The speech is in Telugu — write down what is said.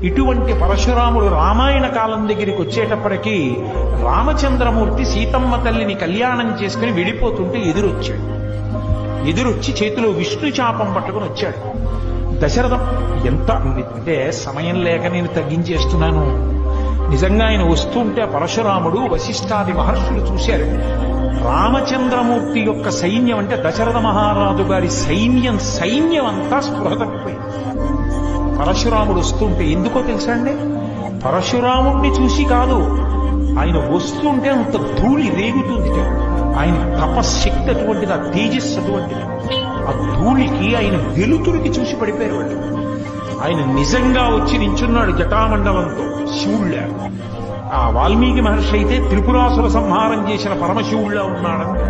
ఇటువంటి పరశురాముడు రామాయణ కాలం దగ్గరికి వచ్చేటప్పటికీ రామచంద్రమూర్తి సీతమ్మ తల్లిని కళ్యాణం చేసుకుని వెళ్ళిపోతుంటే ఎదురొచ్చి చేతిలో విష్ణు చాపం పట్టుకుని వచ్చాడు. దశరథం ఎంత అంటే సమయం లేక నేను తగ్గించేస్తున్నాను. నిజంగా ఆయన వస్తుంటే పరశురాముడు వశిష్ఠాది మహర్షులు చూశారు. రామచంద్రమూర్తి యొక్క సైన్యం అంటే దశరథ మహారాజు గారి సైన్యం అంతా స్పృహ తప్పిపోయింది. పరశురాముడు వస్తుంటే ఎందుకో తెలుసా అండి? పరశురాముడిని చూసి కాదు, ఆయన వస్తుంటే అంత ధూళి రేగుతుంది. ఆయన తపశ్శక్తి అటువంటిది, ఆ తేజస్సు అటువంటిది. ఆ ధూళికి ఆయన వెలుతురికి చూసి పడిపోయారు వాళ్ళు. ఆయన నిజంగా వచ్చి నించున్నాడు జటామండలంతో, శివుళ్ళ. ఆ వాల్మీకి మహర్షి అయితే త్రిపురాసుర సంహారం చేసిన పరమశివుళ్ళ ఉన్నాడంటే